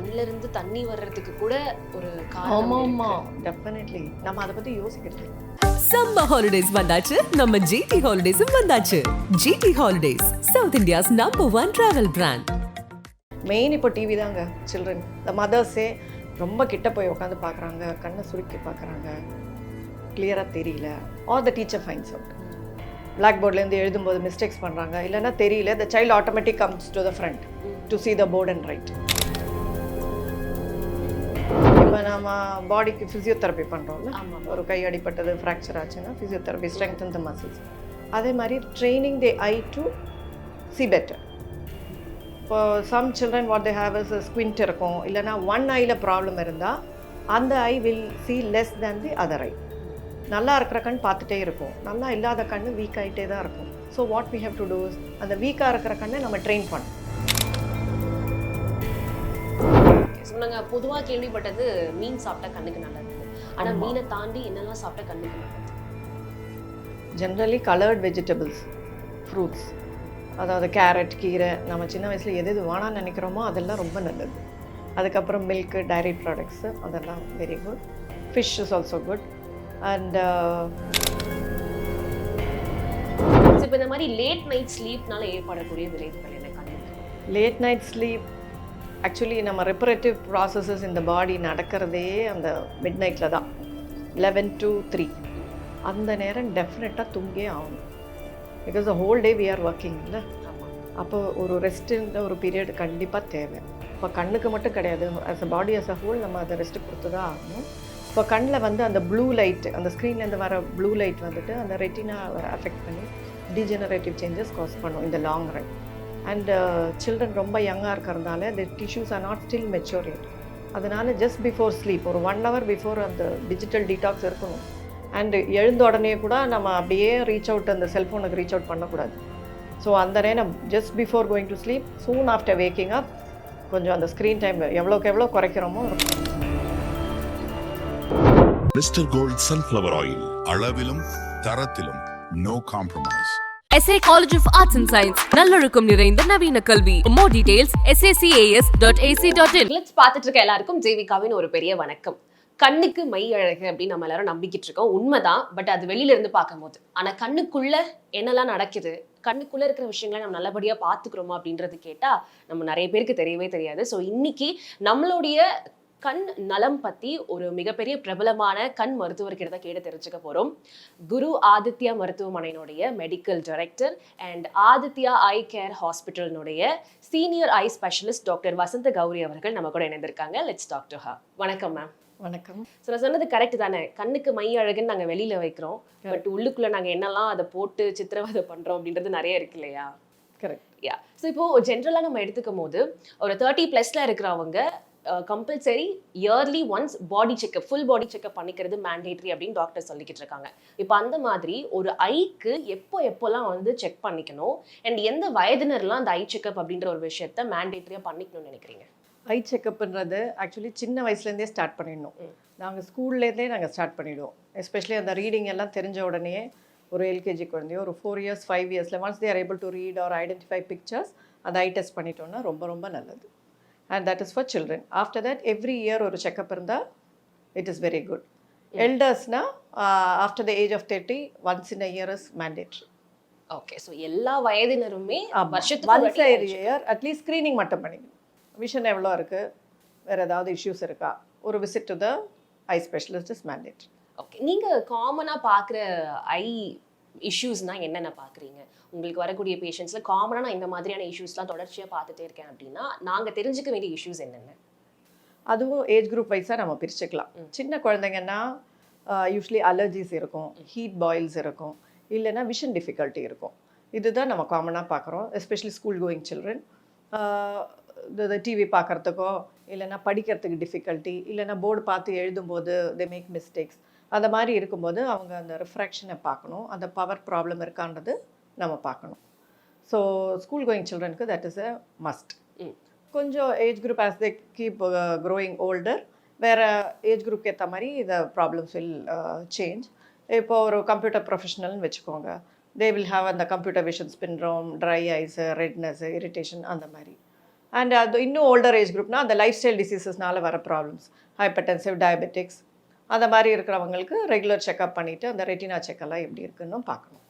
கண்ணுல இருந்து தண்ணி வர்றதுக்கு கூட ஒரு ஆமாம்மா, டெஃபினெட்லி நம்ம அதை பற்றி யோசிக்கிறது. சம்மர் ஹாலிடேஸ் வந்தாச்சு, நம்ம ஜிடி ஹாலிடேஸும் வந்தாச்சு. GT holidays, South India's #1 travel brand. Main இப்போ டிவி தாங்க. சில்ட்ரன் இந்த மதர்ஸே ரொம்ப கிட்ட போய் உட்காந்து பார்க்குறாங்க, கண்ணை சுருக்கி பார்க்குறாங்க, கிளியராக தெரியல. Or the teacher finds out. Black போர்ட்லேருந்து எழுதும்போது மிஸ்டேக்ஸ் பண்ணுறாங்க, இல்லைன்னா தெரியல. The child automatic comes to the front to see the board and write. இப்போ நம்ம பாடிக்கு ஃபிசியோதெரப்பி பண்ணுறோம்ல, ஒரு கை அடிப்பட்டது, ஃப்ராக்சர் ஆச்சுன்னா ஃபிசியோதெரப்பி ஸ்ட்ரெங்தன் த மசில்ஸ். அதே மாதிரி training the eye to see better. இப்போ some children what they have is squint இருக்கும், இல்லைனா ஒன் ஐயில் ப்ராப்ளம் இருந்தால் அந்த eye will see less than the other eye. நல்லா இருக்கிற கண் பார்த்துட்டே இருக்கும், நல்லா இல்லாத கண் வீக் ஆகிட்டே தான் இருக்கும். So what we have to do is அந்த வீக்காக இருக்கிற கண்ணை நம்ம ட்ரெயின் பண்ணணும். நாங்கள் பொதுவாக கேள்விப்பட்டது மீன் சாப்பிட்டா கண்ணுக்கு நல்லது, ஆனால் மீனை தாண்டி என்னெல்லாம் சாப்பிட்டா கண்ணுக்கு நல்லது? ஜென்ரலி கலர்ட் வெஜிடபிள்ஸ், ஃப்ரூட்ஸ், அதாவது கேரட், கீரை, நம்ம சின்ன வயசில் எது எது வேணான்னு நினைக்கிறோமோ அதெல்லாம் ரொம்ப நல்லது. அதுக்கப்புறம் மில்க்கு, டைரி ப்ராடக்ட்ஸு, அதெல்லாம் very good. Fish is also good. And இப்போ இந்த மாதிரி லேட் நைட் ஸ்லீப்னால ஏற்படக்கூடிய விளைவுகள் என்ன கண்ணுக்கு? லேட் நைட் ஸ்லீப் ஆக்சுவலி நம்ம ரெப்பரேட்டிவ் ப்ராசஸஸ் இந்த பாடி நடக்கிறதே அந்த மிட் நைட்டில் தான், 11 to 3. அந்த நேரம் டெஃபினட்டாக தூங்கே ஆகணும். Because the whole day we are working இல்லை. அப்போ ஒரு ரெஸ்ட்டுன்ற ஒரு பீரியட் கண்டிப்பாக தேவை. இப்போ கண்ணுக்கு மட்டும் கிடையாது, as a body as a whole நம்ம அதை ரெஸ்ட்டு கொடுத்து தான் ஆகணும். இப்போ கண்ணில் வந்து அந்த ப்ளூ லைட், அந்த ஸ்க்ரீன்லேருந்து வர ப்ளூ லைட் வந்துட்டு அந்த ரெட்டினா அஃபெக்ட் பண்ணி டீஜெனரேட்டிவ் சேஞ்சஸ் காஸ் பண்ணும் இந்த லாங் ரன். அண்ட் சில்ட்ரன் ரொம்ப யங்காக இருக்கிறதுனால the tissues are not still matured. அதனால ஜஸ்ட் பிஃபோர் ஸ்லீப் ஒரு 1 hour பிஃபோர் அந்த டிஜிட்டல் டீடாக்ஸ் இருக்கணும். அண்டு எழுந்த உடனே கூட நம்ம அப்படியே ரீச் அவுட், அந்த செல்ஃபோனுக்கு ரீச் அவுட் பண்ணக்கூடாது. ஸோ அந்த நேரம் just before going to sleep, soon after waking up கொஞ்சம் அந்த ஸ்க்ரீன் டைம் எவ்வளோக்கு எவ்வளோ குறைக்கிறோமோ. மிஸ்டர் கோல்ட் சன்ஃப்ளவர் ஆயில், அளவிலும் தரத்திலும் no compromise. SA College of Arts and Science, நல்லொழுக்கம் நிறைந்த நவீன கல்வி. More details sacas.ac.in. கிளிட்ஸ் பார்த்துட்டு இருக்க எல்லாருக்கும் ஜேவிகாவின் ஒரு பெரிய வணக்கம். கண்ணுக்கு மை அழகு அப்படின்னு நம்ம எல்லாரும் நம்பிக்கிட்டு இருக்கோம், உண்மைதான். பட் அது வெளியில இருந்து பார்க்கும்போது, ஆனா கண்ணுக்குள்ள என்னெல்லாம் நடக்குது, கண்ணுக்குள்ள இருக்கிற விஷயங்களை நம்ம நல்லபடியா பாத்துக்கிறோமா அப்படின்றது கேட்டா நம்ம நிறைய பேருக்கு தெரியவே தெரியாது. ஸோ இன்னைக்கு நம்மளுடைய கண் நலம் பத்தி ஒரு மிகப்பெரிய பிரபலமான கண் மருத்துவர்கிட்ட கேட்டு தெரிஞ்சுக்க போறோம். குரு ஆதித்யா மருத்துவமனையினுடைய medical director and Aditya eye care ஹாஸ்பிட்டலினுடைய senior eye specialist doctor Vasantha Gowri அவர்கள் நம்ம கூட இணைந்திருக்காங்க. Let's talk to her. வணக்கம் மேம். வணக்கம். ஸோ நான் சொன்னது கரெக்ட் தானே? கண்ணுக்கு மை அழகுன்னு நாங்கள் வெளியில வைக்கிறோம், பட் உள்ளுக்குள்ள நாங்கள் என்னெல்லாம் அதை போட்டு சித்திரவதை பண்றோம் அப்படின்றது நிறைய இருக்கு இல்லையா? கரெக்ட். யா. ஸோ இப்போ ஜென்ரலாக நம்ம எடுத்துக்கும் போது ஒரு 30+ இருக்கிறவங்க compulsory yearly once body checkup, full body checkup பண்ணிக்கிறது மேண்டேட்ரி அப்படின்னு டாக்டர் சொல்லிக்கிட்டு இருக்காங்க. இப்போ அந்த மாதிரி ஒரு ஐக்கு எப்போல்லாம் வந்து செக் பண்ணிக்கணும், அண்ட் எந்த வயதினர்லாம் அந்த ஐ செக்அப் அப்படின்ற ஒரு விஷயத்த மேண்டேட்ரியாக பண்ணிக்கணும்னு நினைக்கிறீங்க? ஐ செக்கப்ன்றது ஆக்சுவலி சின்ன வயசுலேருந்தே ஸ்டார்ட் பண்ணிடணும். நாங்கள் ஸ்கூல்லேருந்தே நாங்கள் ஸ்டார்ட் பண்ணிவிடுவோம். எஸ்பெஷலி அந்த ரீடிங் எல்லாம் தெரிஞ்ச உடனே ஒரு எல்கேஜி குழந்தையோ ஒரு 4 years 5 yearsல once they are able to read or identify pictures, அந்த ஐ டெஸ்ட் பண்ணிட்டோம்னா ரொம்ப ரொம்ப நல்லது. And that is for children. After that, every year ஒரு checkup இருந்தா it is very good. Elders-na after the age of 30, once in a year is mandatory. Okay, so எல்லா வயதினருமே வருஷத்துக்கு once a year at least screening மட்டும் பண்ணிக்கணும். Vision எவ்வளோ இருக்கு, வேற ஏதாவது இஷ்யூஸ் இருக்கா, ஒரு visit to the eye specialist is mandatory. Okay, நீங்க காமனா பார்க்குற ஐ இஷ்யூஸ்னா என்னென்ன பார்க்குறீங்க? உங்களுக்கு வரக்கூடிய பேஷண்ட்ஸ்ல காமனா நான் இந்த மாதிரியான இஷ்யூஸ்லாம் தொடர்ச்சியாக பார்த்துட்டே இருக்கேன் அப்படின்னா நாங்கள் தெரிஞ்சுக்க வேண்டிய இஷ்யூஸ் என்னென்ன? அதுவும் ஏஜ் குரூப் வைஸாக நம்ம பிரிச்சுக்கலாம். சின்ன குழந்தைங்கன்னா யூஸ்வலி அலர்ஜிஸ் இருக்கும், ஹீட் பாயில்ஸ் இருக்கும், இல்லைன்னா விஷன் டிஃபிகல்ட்டி இருக்கும். இதுதான் நம்ம காமனாக பார்க்குறோம். எஸ்பெஷலி ஸ்கூல் கோயிங் சில்ட்ரன் இந்த டிவி பார்க்குறதுக்கோ இல்லைன்னா படிக்கிறதுக்கு டிஃபிகல்ட்டி, இல்லைன்னா போர்டு பார்த்து எழுதும்போது தே மேக் மிஸ்டேக்ஸ், அந்த மாதிரி இருக்கும்போது அவங்க அந்த ரிஃப்ராக்ஷனை பார்க்கணும், அந்த பவர் ப்ராப்ளம் இருக்கான்றது நம்ம பார்க்கணும். ஸோ ஸ்கூல் கோயிங் சில்ட்ரனுக்கு தட் இஸ் அ மஸ்ட். கொஞ்சம் age group as they keep growing older, வேறு ஏஜ் குரூப்க்கு ஏற்ற மாதிரி இந்த ப்ராப்ளம்ஸ் வில் சேஞ்ச். இப்போ ஒரு கம்ப்யூட்டர் ப்ரொஃபஷனல்னு வச்சுக்கோங்க, தே வில் ஹாவ் அந்த computer vision syndrome, dry eyes, redness, irritation அந்த மாதிரி. அண்ட் அது இன்னும் ஓல்டர் ஏஜ் குரூப்னா அந்த லைஃப் ஸ்டைல் டிசீசஸ்னால வர ப்ராப்ளம்ஸ், ஹைப்பர்டென்சிவ், டயபெட்டிக்ஸ், அந்த மாதிரி இருக்கிறவங்களுக்கு ரெகுலர் செக்அப் பண்ணிவிட்டு அந்த ரெட்டினா செக்கெல்லாம் எப்படி இருக்குன்னு பார்க்கணும்.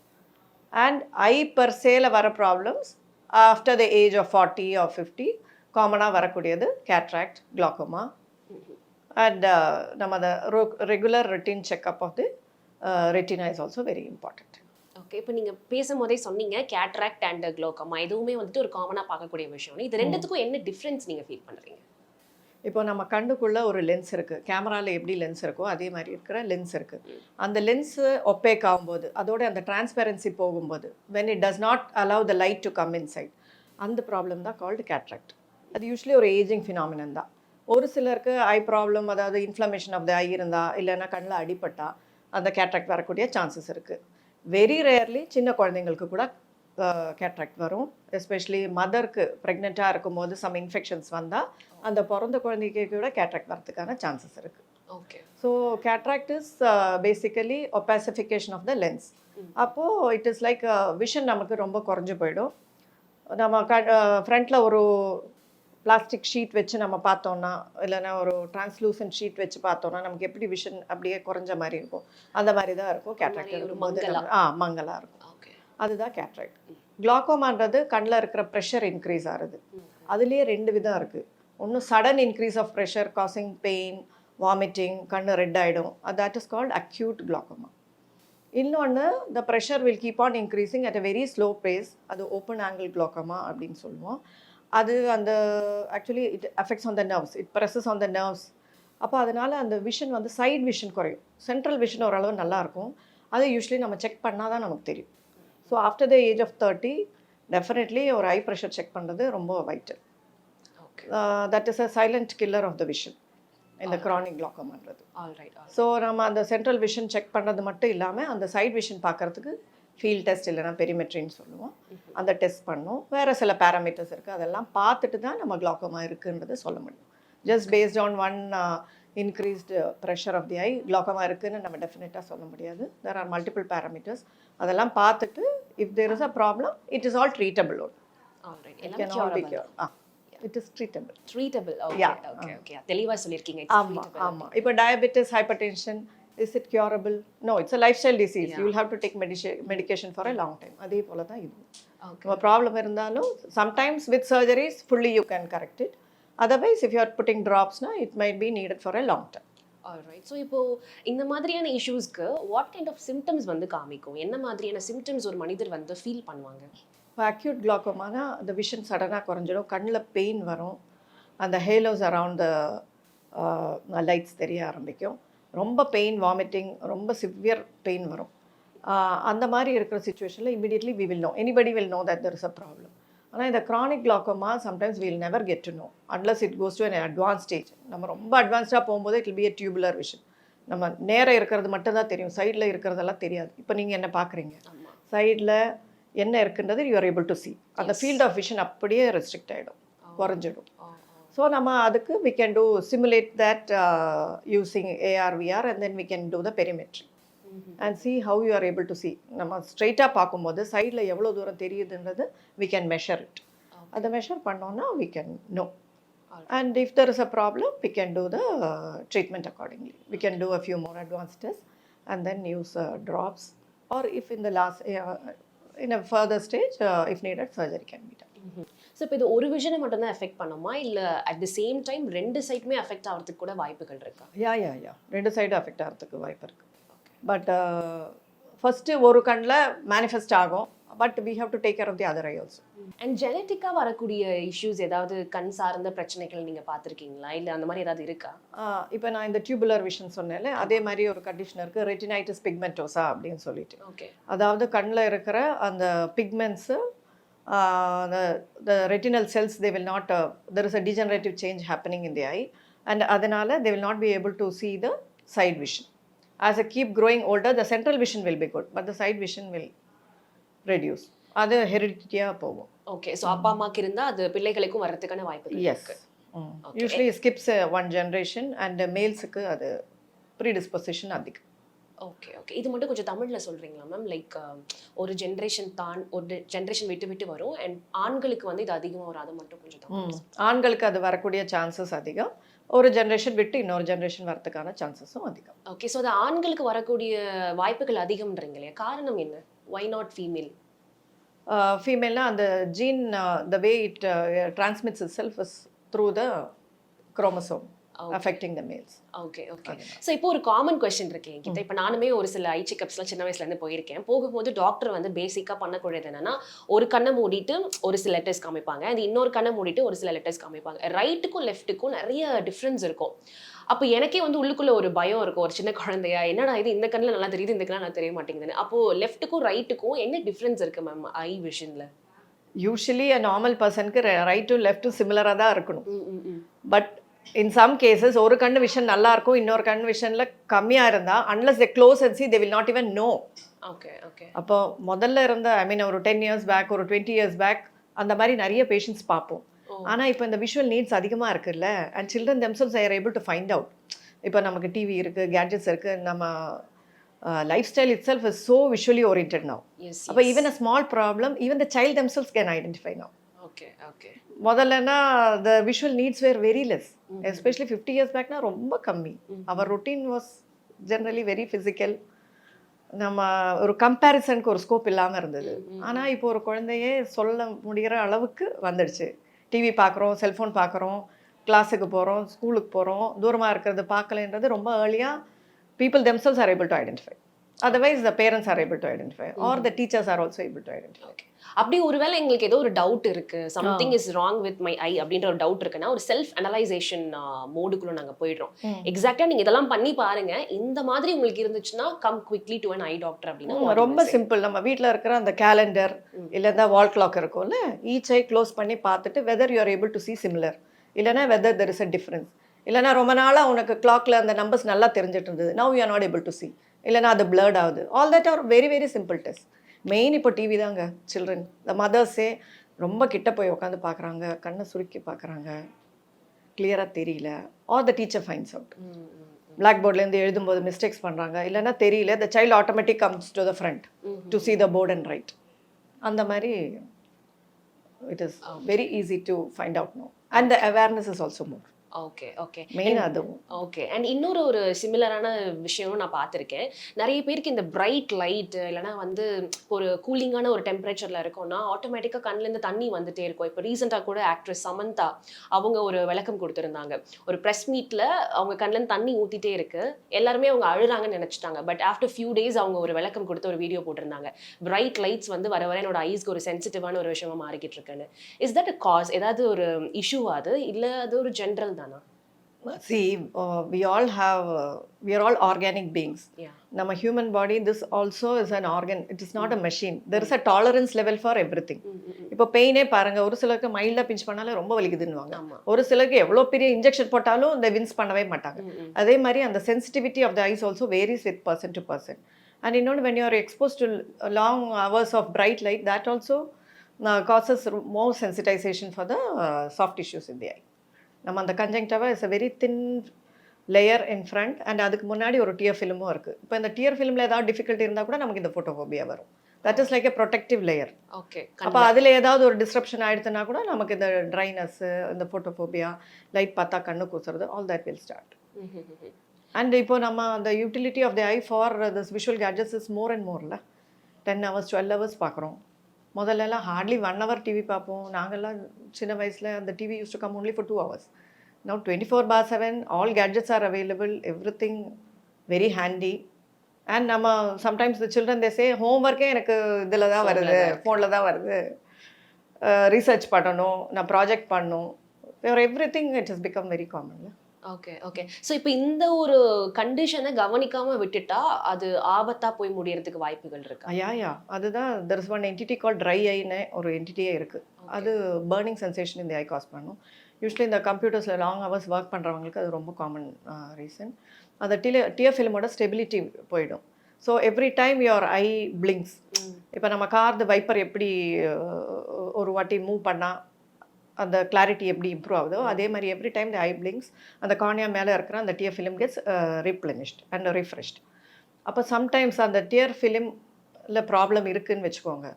அண்ட் ஐ பர்சேல வர problems after the age of 40 or 50 காமனாக வரக்கூடியது கேட்ராக்ட், glaucoma. அண்ட் நம்ம அந்த regular routine checkup of the retina is also very important. Okay, இப்போ நீங்கள் பேசும்போதே சொன்னீங்க கேட்ராக்ட் அண்ட் க்ளோகோமா இதுவுமே வந்துட்டு ஒரு காமனாக பார்க்கக்கூடிய விஷயம். இது ரெண்டுத்துக்கும் என்ன டிஃப்ரென்ஸ் நீங்கள் ஃபீல் பண்ணுறீங்க? இப்போ நம்ம கண்ணுக்குள்ளே ஒரு லென்ஸ் இருக்குது, கேமராவில் எப்படி லென்ஸ் இருக்கோ அதே மாதிரி இருக்கிற லென்ஸ் இருக்குது. அந்த லென்ஸு ஒப்பேக் ஆகும்போது அதோட அந்த டிரான்ஸ்பெரன்சி போகும்போது when it does not allow the light to come inside, அந்த ப்ராப்ளம் தான் கால்டு கேட்ராக்ட். அது யூஸ்வலி ஒரு ஏஜிங் ஃபினாமினன் தான். ஒரு சிலருக்கு ஐ ப்ராப்ளம், அதாவது இன்ஃப்ளமேஷன் ஆஃப் த ஐ இருந்தால் இல்லைன்னா கண்ணில் அடிப்பட்டா அந்த கேட்ராக்ட் வரக்கூடிய சான்சஸ் இருக்குது. வெரி ரேர்லி சின்ன குழந்தைங்களுக்கு கூட கேட்ராக்ட் வரும். எஸ்பெஷலி மதருக்கு ப்ரெக்னெண்ட்டாக இருக்கும்போது சம் இன்ஃபெக்ஷன்ஸ் வந்தால் அந்த பிறந்த குழந்தைக்கு கூட கேட்ராக்ட் வரதுக்கான சான்சஸ் இருக்குது. Okay, so cataract is basically opacification of the lens. அப்போது இட் இஸ் லைக் விஷன் நமக்கு ரொம்ப குறைஞ்சி போயிடும். நம்ம ஃப்ரண்ட்டில் ஒரு பிளாஸ்டிக் ஷீட் வச்சு நம்ம பார்த்தோன்னா, இல்லைன்னா ஒரு டிரான்ஸ்லூசன்ட் ஷீட் வச்சு பார்த்தோன்னா நமக்கு எப்படி விஷன் அப்படியே குறைஞ்ச மாதிரி இருக்கும், அந்த மாதிரி தான் இருக்கும் கேட்ராக்ட் இருக்கும்போது. மங்கலாக இருக்கும். அதுதான் கேட்ராக்ட். கிளாக்கோமான்றது கண்ணில் இருக்கிற ப்ரெஷர் இன்க்ரீஸ் ஆகுது. அதுலேயே 2 விதம் இருக்குது. ஒன்று sudden increase of pressure causing pain, vomiting, கண்ணு ரெட் ஆகிடும், that is called acute glaucoma. இன்னொன்று the pressure will keep on increasing at a very slow pace, அது ஓப்பன் ஆங்கிள் கிளாக்கோமா அப்படின்னு சொல்லுவோம். அது அந்த actually it affects on the nerves, it presses on the nerves. அப்போ அதனால் அந்த விஷன் வந்து சைட் விஷன் குறையும், சென்ட்ரல் விஷன் ஓரளவு நல்லாயிருக்கும். அதை யூஸ்வலி நம்ம செக் பண்ணால் தான் நமக்கு தெரியும். So after the age of 30 definitely ஒரு ஐ ப்ரெஷர் செக் பண்ணுறது ரொம்ப vital. That is a silent killer of the vision இந்த க்ரானிக் கிளாக்கோமான்றது. ஸோ நம்ம அந்த சென்ட்ரல் விஷன் செக் பண்ணுறது மட்டும் இல்லாமல் அந்த சைட் விஷன் பார்க்குறதுக்கு ஃபீல்ட் டெஸ்ட் இல்லைனா பெரிமெட்ரின்னு சொல்லுவோம், அந்த டெஸ்ட் பண்ணோம். வேறு சில பேராமீட்டர்ஸ் இருக்குது, அதெல்லாம் பார்த்துட்டு தான் நம்ம கிளாக்கோமா இருக்குன்றது சொல்ல முடியும். Just based on one increased pressure of the eye glaucoma இருக்குதுன்னு நம்ம டெஃபினட்டாக சொல்ல முடியாது. There are multiple parameters. அதெல்லாம் பார்த்துட்டு if there is a problem it is all treatable. It can all be cure. It is treatable. Okay, தெளிவாக சொல்லியிருக்கீங்க. ஆமாம். இப்போ diabetes, hypertension, is it curable? No, it's a lifestyle disease. You will have to take medication for a long time. அதே போல தான் இது. நம்ம problem இருந்தாலும் sometimes with surgeries fully you can correct it. Otherwise if you are putting ட்ராப்ஸ்னா it might be needed for a long time. Alright. So இப்போ இந்த மாதிரியான இஷ்யூஸ்க்கு வாட் கைண்ட் ஆஃப் சிம்டம்ஸ் வந்து காமிக்கும்? என்ன மாதிரியான சிம்டம்ஸ் ஒரு மனிதர் வந்து ஃபீல் பண்ணுவாங்க? இப்போ அக்யூட் கிளாக்கோமானா அந்த விஷன் சடனாக குறைஞ்சிடும், கண்ணில் பெயின் வரும், அந்த ஹேலோஸ் அரவுண்ட் த லைட்ஸ் தெரிய ஆரம்பிக்கும், ரொம்ப பெயின், வாமிட்டிங், ரொம்ப சிவியர் பெயின் வரும். அந்த மாதிரி இருக்கிற சுச்சுவேஷனில் immediately we will know, anybody will know that there is a problem. ஆனால் இந்த chronic glaucoma sometimes will never get to know unless it goes to an advance stage. நம்ம ரொம்ப அட்வான்ஸ்டாக போகும்போது it will be a tubular vision. நம்ம நேராக இருக்கிறது மட்டும் தான் தெரியும், சைடில் இருக்கிறதெல்லாம் தெரியாது. இப்போ நீங்கள் என்ன பார்க்குறீங்க, சைடில் என்ன இருக்குன்றது you are able to C. அந்த ஃபீல்ட் ஆஃப் விஷன் அப்படியே ரெஸ்ட்ரிக்ட் ஆகிடும், குறைஞ்சிடும். ஸோ நம்ம அதுக்கு we can do simulate that using AR, VR and then we can do the perimetry and see how you are able to see. நம்ம ஸ்ட்ரைட்டாக பார்க்கும்போது சைடில் எவ்வளோ தூரம் தெரியுதுன்றது we can measure it. அதை மெஷர் பண்ணோன்னா we can know. And if there is a problem we can do the treatment accordingly. We can do a few more advanced tests and then use drops, or if in the last in a further stage if needed surgery can be done. So இப்போ இது ஒரு விஷனை மட்டும்தான் effect பண்ணுமா, இல்லை at the same time 2 சைடுமே effect ஆகிறதுக்கு கூட வாய்ப்புகள் இருக்கா? யா 2 சைடும் எஃபெக்ட் ஆகிறதுக்கு வாய்ப்பு இருக்குது. பட் ஃபஸ்ட்டு ஒரு கண்ணில் மேனிஃபெஸ்ட் ஆகும், but we have to take care of the other eye also. And ஜெனட்டிக்காக வரக்கூடிய இஷ்யூஸ் ஏதாவது கண் சார்ந்த பிரச்சனைகள் நீங்கள் பார்த்துருக்கீங்களா, இல்லை அந்த மாதிரி ஏதாவது இருக்கா? இப்போ நான் இந்த டியூபுலர் விஷன் சொன்னேன்ல, அதே மாதிரி ஒரு கண்டிஷன் இருக்குது, ரெட்டினைட்டிஸ் பிக்மெண்டோசா அப்படின்னு சொல்லிட்டு. ஓகே, அதாவது கண்ணில் இருக்கிற அந்த பிக்மெண்ட்ஸு, the retinal cells, they will not there is a degenerative change happening in the eye, and adanala they will not be able to see the side vision. As I keep growing older the central vision will be good, but the side vision will reduce. அது ஹெரிடிட்டியா போகும். Okay, so அப்பா அம்மாக்கு இருந்தால் அது பிள்ளைகளுக்கும் வர்றதுக்கான வாய்ப்பு இருக்கு. யூஸ்வலி ஸ்கிப்ஸ் 1 generation and மேல்ஸுக்கு அது ப்ரீடிஸ்பொசிஷன் அதிகம். Okay okay. இது மட்டும் கொஞ்சம் தமிழ்ல சொல்றீங்களா மேம்? லைக் ஒரு ஜென்ரேஷன் ஒரு ஜென்ரேஷன் விட்டு விட்டு வரும் அண்ட் ஆண்களுக்கு வந்து இது அதிகமாக வரும், அதை மட்டும் கொஞ்சம் தமிழ்ல ஆண்களுக்கு அது வரக்கூடிய சான்சஸ் அதிகம், ஒரு ஜென்ரேஷன் விட்டு இன்னொரு ஜென்ரேஷன் வரதுக்கான சான்சஸும் அதிகம். ஓகே. ஸோ அது ஆண்களுக்கு வரக்கூடிய வாய்ப்புகள் அதிகம்ன்றீங்க இல்லையா? காரணம் என்ன? Y not female? ஃபீமேல்னா அந்த gene the way it transmits itself is through the chromosome affecting the males. Okay okay. So இப்போ ஒரு காமன் கொஸ்டின் இருக்கு என்கிட்ட. இப்போ நானுமே ஒரு சில ஐ செக்அப்ஸ்லாம் சின்ன வயசுலேருந்து போயிருக்கேன். போகும்போது டாக்டர் வந்து பேசிக்காக பண்ணக்கூடியது என்னன்னா, ஒரு கண்ணை மூடிட்டு ஒரு சில லெட்டர்ஸ் காமிப்பாங்க, அது இன்னொரு கண்ணை மூடிட்டு ஒரு சில லெட்டர்ஸ் காமிப்பாங்க. ரைட்டுக்கும் லெஃப்ட்டுக்கும் நிறைய டிஃப்ரென்ஸ் இருக்கும். அப்போ எனக்கே வந்து உள்ளுக்குள்ள ஒரு பயம் இருக்கும், ஒரு சின்ன குழந்தையா, என்னடா இது இந்த கண்ணில் நல்லா தெரியுது, இந்த கண்ணில் நல்லா தெரிய மாட்டேங்குதுன்னு. அப்போ லெஃப்ட்டுக்கும் ரைட்டுக்கும் என்ன டிஃப்ரென்ஸ் இருக்கு மேம் ஐ விஷனில்? யூஸ்வலி அ நார்மல் பர்சனுக்கு ரைட் டு லெஃப்ட்டும் சிமிலராக தான் இருக்கணும். பட் in some cases ஒரு கண்ணு விஷன் நல்லா இருக்கும், இன்னொரு கண்ணு விஷன்ல கம்மியா இருந்தா unless they close and see they will not even know. Okay okay. அப்போ முதல்ல இருந்த ஐ மீன் ஒரு 10 years பேக், ஒரு 20 years பேக் அந்த மாதிரி நிறைய பேஷண்ட்ஸ் பார்ப்போம். ஆனா இப்போ இந்த விஷுவல் நீட்ஸ் அதிகமா இருக்குல்ல, and children themselves are able to find out. இப்போ நமக்கு டிவி இருக்கு, கேட்ஜெட்ஸ் இருக்கு, நம்ம life style it self is so visually oriented now. அப்போ even a small problem even the child themselves can identify now. Okay okay. முதல்லனா the visual needs were very less, especially 50 years back na ரொம்ப கம்மி. our routine was generally very physical. நம்ம ஒரு கம்பேரிசனுக்கு ஒரு scope இல்லாமல் இருந்தது. ஆனால் இப்போ ஒரு குழந்தையே சொல்ல முடிகிற அளவுக்கு வந்துடுச்சு. டிவி பார்க்குறோம், செல்ஃபோன் பார்க்குறோம், கிளாஸுக்கு போகிறோம், ஸ்கூலுக்கு போகிறோம், தூரமாக இருக்கிறது பார்க்கலைன்றது ரொம்ப ஏர்லியாக people themselves are able to identify. Otherwise the parents are able to identify or the teachers are also able to identify. Okay. அப்படி ஒருவேளை எங்களுக்கு ஏதோ ஒரு டவுட் இருக்கு, something is wrong with my eye அப்படின்ற ஒரு டவுட் இருக்குன்னா, ஒரு செல்ஃப் அனலைசேஷன் மோடுக்குள்ள நாங்க போயிடுறோம். எக்ஸாக்ட்டா நீங்க இதெல்லாம் பண்ணி பாருங்க, இந்த மாதிரி உங்களுக்கு இருந்துச்சுன்னா come quickly to an eye doctor அப்படின்னா ரொம்ப சிம்பிள். நம்ம வீட்டில் இருக்கிற அந்த கேலண்டர் இல்லைன்னா வால் கிளாக் இருக்கும்ல, ஈச் ஐ க்ளோஸ் பண்ணி பார்த்துட்டு whether you are able to see similar இல்லைன்னா weather there is a difference. இல்லைன்னா ரொம்ப நாளாக உனக்கு கிளாக்ல அந்த நம்பர்ஸ் நல்லா தெரிஞ்சிட்டு இருந்தது, now you are not able to see, இல்லைன்னா அது பிளர்ட் ஆகுது. All that are very very simple test. Main இப்போ டிவி தாங்க. சில்ட்ரன் த மதர்ஸே ரொம்ப கிட்ட போய் உட்காந்து பார்க்குறாங்க, கண்ணை சுருக்கி பார்க்குறாங்க, கிளியராக தெரியல, or the teacher finds out. Black போர்ட்லேருந்து எழுதும்போது மிஸ்டேக்ஸ் பண்ணுறாங்க, இல்லைன்னா தெரியல, the child automatic comes to the front to see the board and write. அந்த மாதிரி it is very easy to find out no and the awareness is also more. Okay okay. Main அதுவும். Okay. And இன்னொரு ஒரு சிமிலரான விஷயமும் நான் பார்த்துருக்கேன். நிறைய பேருக்கு இந்த பிரைட் லைட் இல்லைனா வந்து ஒரு கூலிங்கான ஒரு டெம்பரேச்சரில் இருக்கும்னா ஆட்டோமேட்டிக்காக கண்ணிலேருந்து தண்ணி வந்துட்டே இருக்கும். இப்போ ரீசெண்டாக கூட ஆக்ட்ரஸ் சமந்தா அவங்க ஒரு விளக்கம் கொடுத்துருந்தாங்க. ஒரு ப்ரெஸ் மீட்டில் அவங்க கண்ணிலேருந்து தண்ணி ஊற்றிட்டே இருக்கு, எல்லாருமே அவங்க அழுறாங்கன்னு நினச்சிட்டாங்க. பட் ஆஃப்டர் ஃபியூ டேஸ் அவங்க ஒரு விளக்கம் கொடுத்து ஒரு வீடியோ போட்டிருந்தாங்க. பிரைட் லைட்ஸ் வந்து வர வர என்னோட ஐஸ்க்கு ஒரு சென்சிட்டிவான ஒரு விஷயமா மாறிக்கிட்டு இருக்குன்னு. Is that a cos? ஏதாவது ஒரு இஷ்யூவா அது, இல்லை அது ஒரு general? See, we all are all organic beings. Nama human body, this also is an organ. It is not a machine. There is a tolerance level for everything. இப்போ பெயினே பாருங்க, ஒரு சிலருக்கு மைல்டா பிஞ்ச் பண்ணாலே ரொம்ப வலிக்குதுன்னுவாங்க, ஒரு சிலருக்கு எவ்வளோ பெரிய இன்ஜெக்ஷன் போட்டாலும் இந்த வின்ஸ் பண்ணவே மாட்டாங்க. அதே மாதிரி அந்த sensitivity of the eyes also varies with person to person. And இன்னொன்று, when you are exposed to long hours of bright light, that also causes more sensitization for the soft tissues in the eye. நம்ம அந்த conjunctiva is a very thin layer in front and அதுக்கு முன்னாடி ஒரு dear ஃபிலிமும் இருக்குது. இப்போ இந்த dear ஃபிலிமில் ஏதாவது டிஃபிகல்ட்டி இருந்தால் கூட நமக்கு இந்த ஃபோட்டோஃபோபியா வரும். That is like a protective layer. Okay. அப்போ அதில் ஏதாவது ஒரு டிஸ்ரப்ஷன் ஆகிடுதுன்னா கூட நமக்கு இந்த ட்ரைனஸ்ஸு, இந்த ஃபோட்டோஃபோபியா, லைட் பார்த்தா கண்ணு கூசுறது, all that will start. And இப்போ நம்ம அந்த utility of the eye for this visual gadgets is more and மோர்ல. 10 hours 12 hours பார்க்குறோம். முதல்லலாம் ஹார்ட்லி 1 hour டிவி பார்ப்போம். நாங்கள்லாம் சின்ன வயசில் அந்த TV use to come only for 2 hours. Now 24/7 all gadgets are available, everything very handy. And நம்ம sometimes the children they say homework எனக்கு இதில் தான் வருது, ஃபோனில் தான் வருது, ரிசர்ச் பண்ணணும், நான் ப்ராஜெக்ட் பண்ணணும், everything it has become very common. Okay okay. So இப்போ இந்த ஒரு கண்டிஷனை கவனிக்காமல் விட்டுட்டா அது ஆபத்தாக போய் முடியறதுக்கு வாய்ப்புகள் இருக்கு? யா அதுதான் there is one entity called dry eye-னு ஒரு என்டிட்டியே இருக்குது. அது பர்னிங் சென்சேஷன் இந்த ஐ காஸ் பண்ணும். யூஸ்வலி இந்த கம்ப்யூட்டர்ஸில் லாங் ஹவர்ஸ் ஒர்க் பண்ணுறவங்களுக்கு அது ரொம்ப காமன் ரீசன். அந்த டியர் ஃபிலிமோட ஸ்டெபிலிட்டி போயிடும். ஸோ எவ்ரி டைம் யுவர் ஐ பிளிங்ஸ். இப்போ நம்ம கார் வைப்பர் எப்படி ஒரு வாட்டி மூவ் பண்ணால் அந்த கிளாரிட்டி எப்படி இம்ப்ரூவ் ஆகுதோ அதே மாதிரி எவ்ரி டைம் த ஐ பிளிங்ஸ், அந்த கார்னியா மேலே இருக்கிற அந்த tear film gets replenished and refreshed. அப்போ சம்டைம்ஸ் அந்த டியர் ஃபிலிமில் ப்ராப்ளம் இருக்குதுன்னு வச்சுக்கோங்க.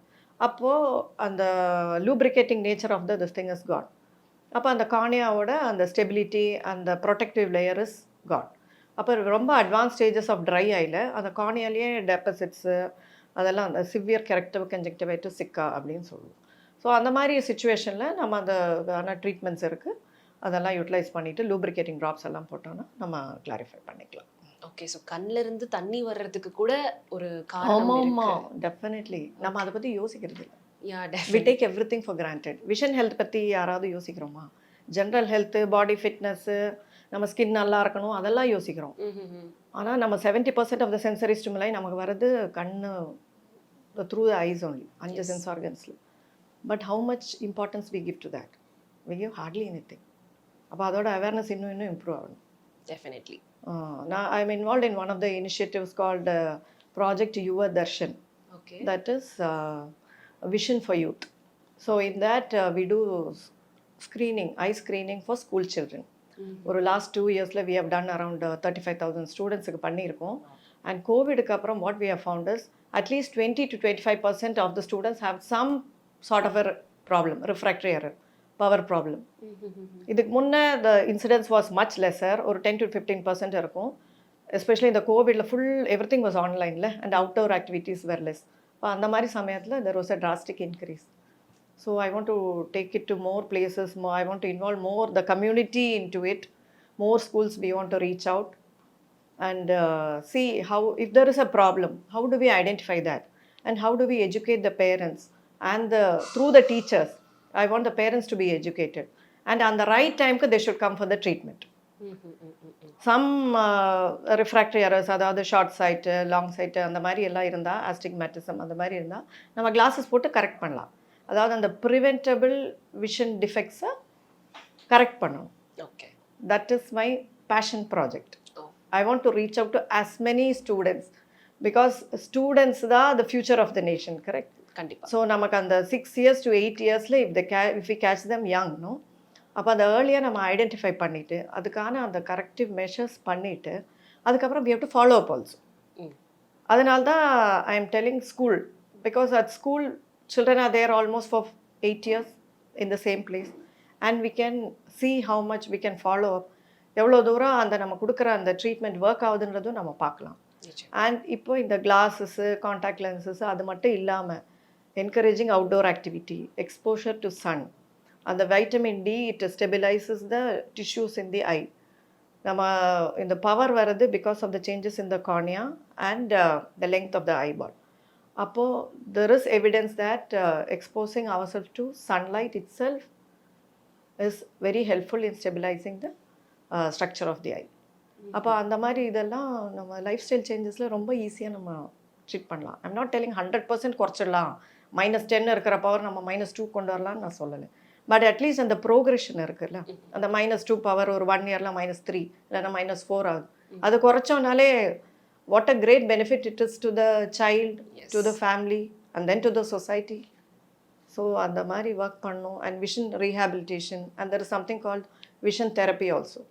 அப்போது அந்த lubricating nature of this thing is gone. அப்போ அந்த கார்னியாவோட அந்த ஸ்டெபிலிட்டி அந்த ப்ரொடெக்டிவ் லேயர் இஸ் கான். அப்போ ரொம்ப அட்வான்ஸ் ஸ்டேஜஸ் ஆஃப் ட்ரை ஐயில் அந்த கார்னியாலேயே டெபாசிட்ஸு அதெல்லாம் அந்த சிவியர் கரெக்டிவ் கன்ஜெக்டிவைட்டிஸ் சிக்கா அப்படின்னு சொல்லுவோம். ஸோ அந்த மாதிரி சுச்சுவேஷனில் நம்ம அந்த ட்ரீட்மெண்ட்ஸ் இருக்குது, அதெல்லாம் யூட்டிலைஸ் பண்ணிவிட்டு லூப்ரிகேட்டிங் ட்ராப்ஸ் எல்லாம் போட்டோன்னா நம்ம கிளாரிஃபை பண்ணிக்கலாம். ஓகே. ஸோ கண்ணில் இருந்து தண்ணி வர்றதுக்கு கூட ஒரு காரணம் இருக்கு. டெஃபினெட்லி நம்ம அதை பற்றி யோசிக்கிறது இல்லை. Yeah, we take everything for granted. Vision health பற்றி யாராவது யோசிக்கிறோமா? ஜென்ரல் ஹெல்த்து, பாடி ஃபிட்னஸ்ஸு, நம்ம ஸ்கின் நல்லா இருக்கணும், அதெல்லாம் யோசிக்கிறோம். ஆனால் நம்ம 70% ஆஃப் த சென்சரி ஸ்டிமுலை நமக்கு வர்றது கண்ணு through the eyes only, 5 sense ஆர்கன்ஸில். But how much importance we give to that? We give hardly anything. அப்போ அதோட அவேர்னஸ் இன்னும் இம்ப்ரூவ் ஆகணும். டெஃபினெட்லி. நான் I am involve in one of the initiatives called project your Darshan. Okay. That is Vision for Youth. So in that we do screening, eye screening for school children. ஒரு last 2 yearsல we have done around 35,000 ஸ்டூடெண்ட்ஸுக்கு பண்ணியிருக்கோம். And கோவிடுக்கு அப்புறம் what we have found is at least 20 to 25% of the students have some sort of a problem, refractory error, power problem. இதுக்கு முன்னே the incidence was much lesser, ஒரு 10 to 15% இருக்கும். Especially இந்த கோவிடில் full everything was ஆன்லைனில் and outdoor activities were less. இப்போ அந்த மாதிரி சமயத்தில் there was a drastic increase. So I want to take it to more places, I want to involve more the community into it, more schools we want to reach out and see how, if there is a problem, how do we identify that and how do we educate the parents and through the teachers. I want the parents to be educated and on the right time they should come for the treatment. Some refractory errors, அதாவது short sight, long sight, அந்த மாதிரி எல்லாம் இருந்தால், astigmatism அந்த மாதிரி இருந்தால் நம்ம classes போட்டு கரெக்ட் பண்ணலாம். அதாவது அந்த ப்ரிவென்டபிள் விஷன் டிஃபெக்ட்ஸை கரெக்ட் பண்ணணும். Okay. That is my passion project. I want to reach out to as many students because students தான் the future of the nation, correct? கண்டிப்பாக. ஸோ நமக்கு அந்த 6 years to 8 yearsல if we catch them young, no, அப்போ அந்த ஏர்லியாக நம்ம identify பண்ணிவிட்டு அதுக்கான அந்த கரெக்டிவ் மெஷர்ஸ் பண்ணிவிட்டு அதுக்கப்புறம் we have to follow up also. அதனால தான் ஐ am telling school, because at school children are there almost for 8 years in the same place and we can see how much we can follow up, எவ்வளோ தூரம் அந்த நம்ம கொடுக்குற அந்த treatment work ஆகுதுன்றதும் நம்ம பார்க்கலாம். அண்ட் இப்போ இந்த கிளாஸஸ்ஸு, காண்டாக்ட் லென்சஸ் அது மட்டும் இல்லாமல் encouraging outdoor activity, exposure to sun, அந்த vitamin D it stabilises the tissues in the eye. நம்ம இந்த பவர் வர்றது because of the changes in the cornea and the length of the eyeball. அப்போது there is evidence that exposing our self to sunlight itself is very helpful in stabilising the structure of the eye. அப்போ அந்த மாதிரி இதெல்லாம் நம்ம life style சேஞ்சஸில் ரொம்ப ஈஸியாக நம்ம treat பண்ணலாம். ஐம் நாட் டெல்லிங் 100% குறைச்சிடலாம், -10 இருக்கிற பவர் நம்ம -2 கொண்டு வரலான்னு நான் சொல்லலை. பட் அட்லீஸ்ட் அந்த ப்ரோக்ரெஷன் இருக்குல்ல, அந்த -2 பவர் ஒரு 1 இயரில் -3 இல்லைன்னா -4 ஆகுது, அது குறைச்சோனாலே what a great benefit it is to the child, to the family and then to the society. So அந்த மாதிரி ஒர்க் பண்ணணும். அண்ட் vision rehabilitation and there is something called vision therapy also.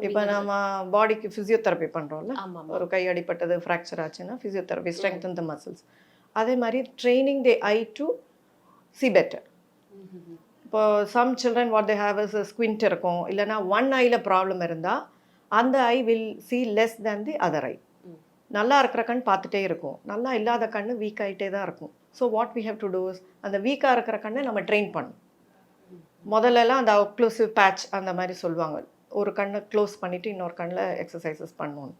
இப்போ நம்ம பாடிக்கு ஃபிசியோதெரப்பி பண்ணுறோம்ல, ஒரு கை அடிப்பட்டது, ஃப்ராக்சர் ஆச்சுன்னா ஃபிசியோதெரப்பி ஸ்ட்ரெங்தன் த மசில்ஸ். அதே மாதிரி training the eye to see better. இப்போ some children what they have is squint இருக்கும், இல்லைனா ஒன் ஐயில் ப்ராப்ளம் இருந்தால் அந்த eye will see less than the other I. நல்லா இருக்கிற கண் பார்த்துட்டே இருக்கும், நல்லா இல்லாத கண் வீக் ஆகிட்டே தான் இருக்கும். So what we have to do is அந்த வீக்காக இருக்கிற கண்ணை நம்ம ட்ரெயின் பண்ணணும். முதல்லலாம் அந்த ஒக்ளூசிவ் பேட்ச் அந்த மாதிரி சொல்லுவாங்க, ஒரு கண்ணை க்ளோஸ் பண்ணிவிட்டு இன்னொரு கண்ணில் எக்ஸசைசஸ் பண்ணணும்.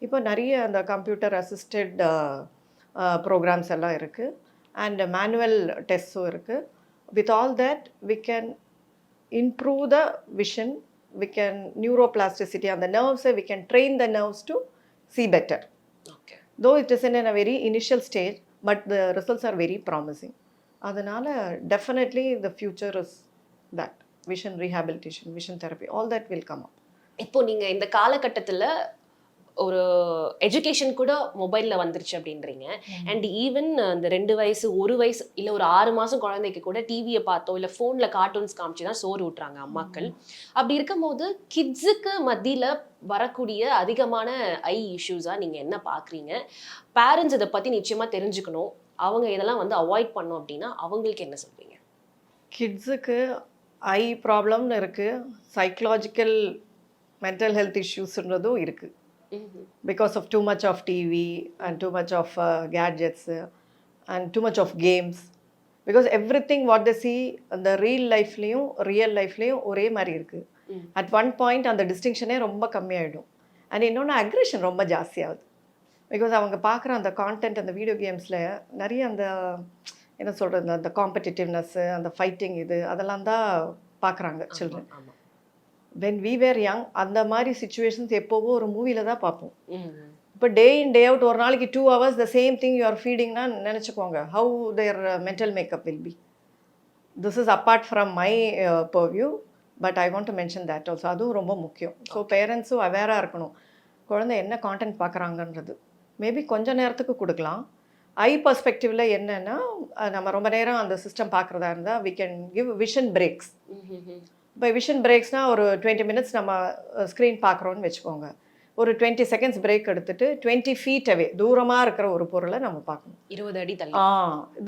இப்போ நிறைய அந்த கம்ப்யூட்டர் அசிஸ்டட் ப்ரோக்ராம்ஸ் எல்லாம் இருக்குது அண்ட் மேனுவல் டெஸ்ட்ஸும் இருக்குது. With all that, we can improve the vision, we can neuroplasticity on the nerves, we can train the nerves to see better. Okay. Though it is in a very initial stage, but the results are very promising. Adanala, definitely the future is that. Vision rehabilitation, vision therapy, all that will come up. இப்போ நீங்கள் இந்த காலகட்டத்தில் ஒரு education கூட மொபைலில் வந்துருச்சு அப்படின்றீங்க. And even அந்த 2 வயசு 1 வயசு இல்லை ஒரு 6 மாதம் குழந்தைக்கு கூட டிவியை பார்த்தோ இல்லை ஃபோனில் கார்ட்டூன்ஸ் காமிச்சு தான் சோறு ஊட்டுறாங்க அம்மாக்கள். அப்படி இருக்கும்போது கிட்ஸுக்கு மத்தியில் வரக்கூடிய அதிகமான ஐ இஷ்யூஸாக நீங்கள் என்ன பார்க்குறீங்க? பேரண்ட்ஸ் இதை பற்றி நிச்சயமாக தெரிஞ்சுக்கணும், அவங்க இதெல்லாம் வந்து அவாய்ட் பண்ணோம் அப்படின்னா அவங்களுக்கு என்ன சொல்றீங்க? கிட்ஸுக்கு ஐ ப்ராப்ளம்னு இருக்குது, சைக்கலாஜிக்கல் மென்டல் ஹெல்த் இஷ்யூஸ்ன்றதும் இருக்குது. Because of too much of TV and too much of gadgets and too much of games. Because everything what they see the real lifeலையும் ஒரே மாதிரி இருக்குது. At one point அந்த டிஸ்டிங்ஷனே ரொம்ப கம்மியாயிடும். அண்ட் இன்னொன்று அக்ரெஷன் ரொம்ப ஜாஸ்தியாகுது. Because அவங்க பார்க்குற அந்த கான்டென்ட் அந்த வீடியோ கேம்ஸில் நிறைய அந்த என்ன சொல்கிறது அந்த காம்படிட்டிவ்னஸ்ஸு அந்த ஃபைட்டிங் அதெல்லாம் தான் பார்க்குறாங்க children. When we were young அந்த மாதிரி சுச்சுவேஷன்ஸ் எப்போவோ ஒரு மூவியில் தான் பார்ப்போம். இப்போ டே இன் டே அவுட் ஒரு நாளைக்கு 2 hours the same thing you are ஃபீடிங்னா நினச்சிக்கோங்க how their mental makeup will be. This is apart from my purview, but I want to mention that also. அதுவும் ரொம்ப முக்கியம். ஸோ பேரண்ட்ஸும் அவேராக இருக்கணும், குழந்தை என்ன கான்டென்ட் பார்க்குறாங்கன்றது. மேபி கொஞ்சம் நேரத்துக்கு கொடுக்கலாம். ஐ பர்ஸ்பெக்டிவில் என்னென்னா நம்ம ரொம்ப நேரம் அந்த சிஸ்டம் பார்க்குறதா இருந்தால் we can give vision breaks. இப்போ விஷன் பிரேக்ஸ்னால் ஒரு 20 minutes நம்ம ஸ்க்ரீன் பார்க்குறோன்னு வச்சுக்கோங்க. ஒரு 20 seconds பிரேக் எடுத்துட்டு 20 feet அவே தூரமாக இருக்கிற ஒரு பொருளை நம்ம பார்க்கணும். 20 அடி தள்ளி.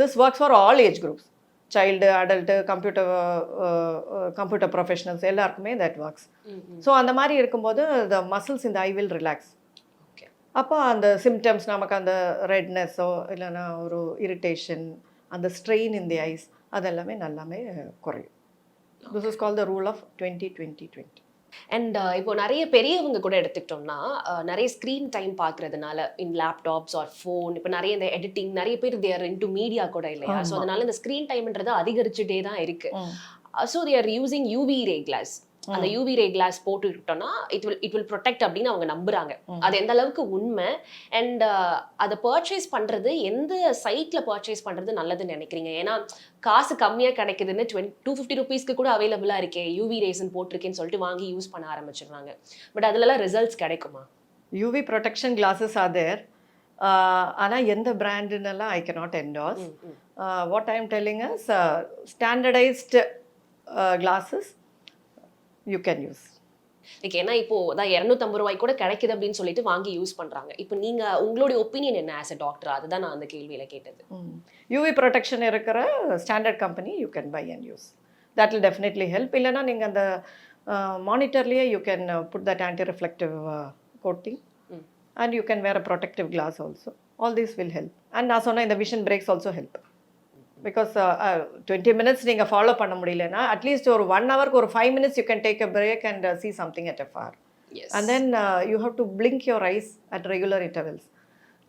This works for all age groups, child, adult, computer professionals எல்லாருக்குமே தட் ஒர்க்ஸ். ஸோ அந்த மாதிரி இருக்கும்போது த மசில்ஸ் இந்த ஐ வில் ரிலாக்ஸ். அப்போ அந்த சிம்டம்ஸ் நமக்கு அந்த ரெட்னஸோ இல்லைன்னா ஒரு இரிட்டேஷன், அந்த ஸ்ட்ரெயின் இன் தி ஐஸ் அதெல்லாமே நல்லாமே குறையும். This is called the rule of 20-20-20. And இப்போ நிறைய பெரியவங்க கூட எடுத்துக்கிட்டோம்னா நிறைய ஸ்க்ரீன் டைம் பார்க்கறதுனால இன் லேப்டாப்ஸ் ஆர் ஃபோன், இப்போ நிறைய இந்த எடிட்டிங் நிறைய பேர் தேர் இன்டு மீடியா கூட இல்லையா? ஸோ அதனால இந்த ஸ்க்ரீன் டைம்ன்றது அதிகரிச்சுட்டே தான் இருக்கு. So they are using UV ray glass. அந்த யூவி ரே கிளாஸ் போட்டுக்கிட்டோம்னா இட் வில் ப்ரொடெக்ட் அப்படின்னு அவங்க நம்புறாங்க. அது எந்த அளவுக்கு உண்மை? அண்ட் அதை பர்ச்சேஸ் பண்றது எந்த சைட்ல பர்ச்சேஸ் பண்றது நல்லதுன்னு நினைக்கிறீங்க? ஏன்னா காசு கம்மியா கிடைக்குதுன்னு 250 rupeesக்கு கூட அவைலபிளா இருக்கே, யூவி ரேசன் போட்டிருக்கேன்னு சொல்லிட்டு வாங்கி யூஸ் பண்ண ஆரம்பிச்சிடுறாங்க. பட் அதுலலாம் ரிசல்ட்ஸ் கிடைக்குமா? UV protection glasses are there. ஆனால் எந்த பிராண்டுன்னெல்லாம் I cannot endorse. What I am telling is standardised glasses you can use. Like ஏன்னா இப்போ தான் 250 ரூபாய்க்கு கூட கிடைக்குது அப்படின்னு சொல்லிட்டு வாங்கி யூஸ் பண்றாங்க. இப்போ நீங்க உங்களுடைய ஒப்பீனியன் என்ன ஆஸ் எ டாக்டர்? அதுதான் நான் அந்த கேள்வியில கேட்டது. யூவி ப்ரொடெக்ஷன் இருக்கிற standard company you can buy and use. That will definitely help. இல்லைனா நீங்கள் அந்த மானிட்டர்லேயே you can put that anti reflective coating and you can wear a protective glass also. All these will help. And நான் சொன்ன இந்த vision breaks also help. Because 20 minutes நீங்கள் follow பண்ண முடியலன்னா அட்லீஸ்ட் ஒரு 1 hourக்கு ஒரு 5 minutes you can take a break and see something at afar. And then you have to blink your eyes at regular intervals.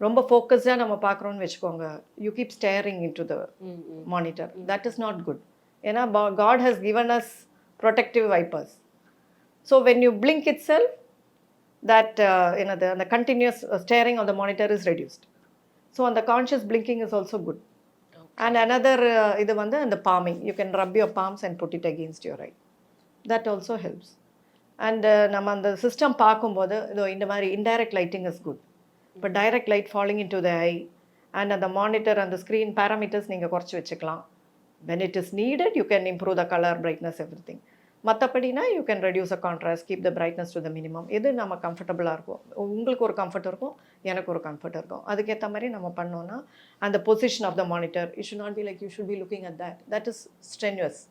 ரொம்ப ஃபோக்கஸ்டாக நம்ம பார்க்குறோன்னு வச்சுக்கோங்க, you keep staring in to the monitor. That is not good. ஏன்னா God has given us protective wipers. So when you blink itself that என்னது அந்த continuous staring on the monitor is reduced. So அந்த conscious blinking is also good. And another இது வந்து அந்த palming. You can rub your palms and put it against your eye. That also helps. And நம்ம அந்த system பார்க்கும்போது இந்த மாதிரி indirect lighting is good. But direct light falling into the eye and அந்த monitor அந்த ஸ்க்ரீன் பேராமீட்டர்ஸ் நீங்கள் குறைச்சி வச்சுக்கலாம். When it is needed you can improve the color, brightness, everything. மற்றபடினா you can reduce a contrast, keep the brightness to the minimum. எது நம்ம கம்ஃபர்டபுளாக இருக்கும், உங்களுக்கு ஒரு கம்ஃபர்ட் இருக்கும், எனக்கு ஒரு கம்ஃபர்ட் இருக்கும், அதுக்கேற்ற மாதிரி நம்ம பண்ணோன்னா அந்த position of the monitor it should not be like you should be looking at that is strenuous.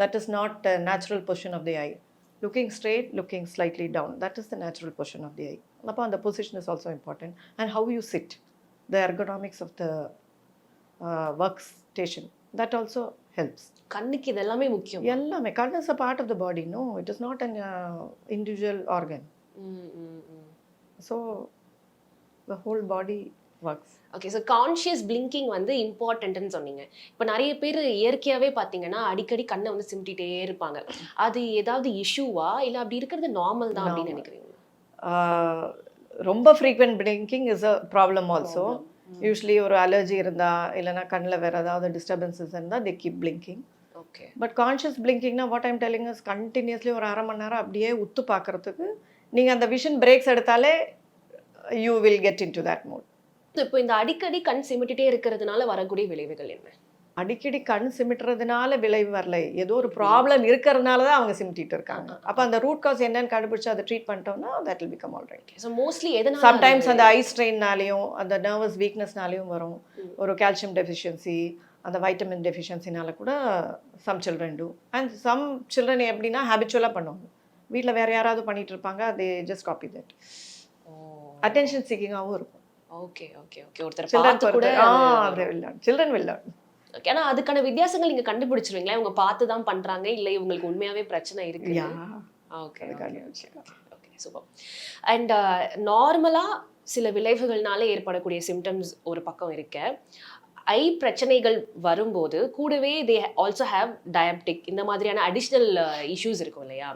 That is not natural position of the eye. Looking straight, looking slightly down, that is the natural position of the eye. அப்போ அந்த position is also important. And how you sit, the ergonomics of the work station, that also helps. கண்ணுக்கு இதெல்லாமே முக்கியம். எல்லாமே கண்ணு is a part of the body. No, it is not an individual organ. So the whole body works. Okay, so conscious blinking வந்து இம்பார்ட்டன்ட்னு சொன்னீங்க. இப்போ நிறைய பேர் இயற்கையாகவே பார்த்தீங்கன்னா அடிக்கடி கண்ணை வந்து சிமிட்டிகிட்டே இருப்பாங்க. அது ஏதாவது இஷ்யூவா இல்லை அப்படி இருக்கிறது நார்மல் தான் அப்படின்னு நினைக்கிறீங்க? ரொம்ப frequent blinking is a problem also. Usually ஒரு அலர்ஜி இருந்தால் இல்லைனா கண்ணில் வேறு ஏதாவது டிஸ்டர்பன்சஸ் இருந்தால் they keep blinking. Okay, but conscious பிளிங்கிங்னா what I'm telling is continuously ஒரு 1/2 மணி நேரம் அப்படியே உத்து பார்க்குறதுக்கு நீங்கள் அந்த விஷன் பிரேக்ஸ் எடுத்தாலே you will get into that mode. இப்போ இந்த அடிக்கடி கண் சிமிட்டிட்டே இருக்கிறதுனால வரக்கூடிய விளைவுகள் என்ன? அடிக்கடி கண் சிமிட்டுறதுனால விளைவு வரல, ஏதோ ஒரு ப்ராப்ளம் இருக்கிறதுனால தான் அவங்க சிமிட்டிட்டு இருக்காங்க. அப்போ அந்த ரூட் காஸ் என்னன்னு கண்டுபிடிச்சு அதை ட்ரீட் பண்ணிட்டோம்னா that will become all right. So mostly எதனால சம்டைம்ஸ் அந்த ஐ ஸ்ட்ரெயின்னாலையும் அந்த நர்வஸ் வீக்னஸ்னாலையும் வரும். ஒரு கால்சியம் டெஃபிஷியன்சி, அந்த வைட்டமின் டெஃபிஷியன்சினால கூட some children do. And some children எப்படின்னா ஹேபிச்சுவலாக பண்ணுவாங்க, வீட்டில் வேறு யாராவது பண்ணிட்டு இருப்பாங்க, அது ஜஸ்ட் காப்பி தட். அட்டென்ஷன் சீக்கிங்காகவும் இருக்கும். Okay okay okay. ஒருத்தர் சில்ட்ரன் பார்த்து கூட சில்ட்ரன் will learn. ஓகே. ஆனா அதுக்கான வித்தியாசங்கள் நீங்க கண்டுபிடிச்சிருவீங்களா? இவங்க பார்த்து தான் பண்றாங்க, இல்லை இவங்களுக்கு உண்மையாவே பிரச்சனை இருக்கு? Okay okay, super. அண்ட் நார்மலா சில விளைவுகள்னால ஏற்படக்கூடிய சிம்டம்ஸ் ஒரு பக்கம் இருக்க, ஐ பிரச்சனைகள் வரும்போது கூடவே தே ஆல்சோ ஹேவ் டயபெட்டிக், இந்த மாதிரியான அடிஷ்னல் இஷ்யூஸ் இருக்கும் இல்லையா?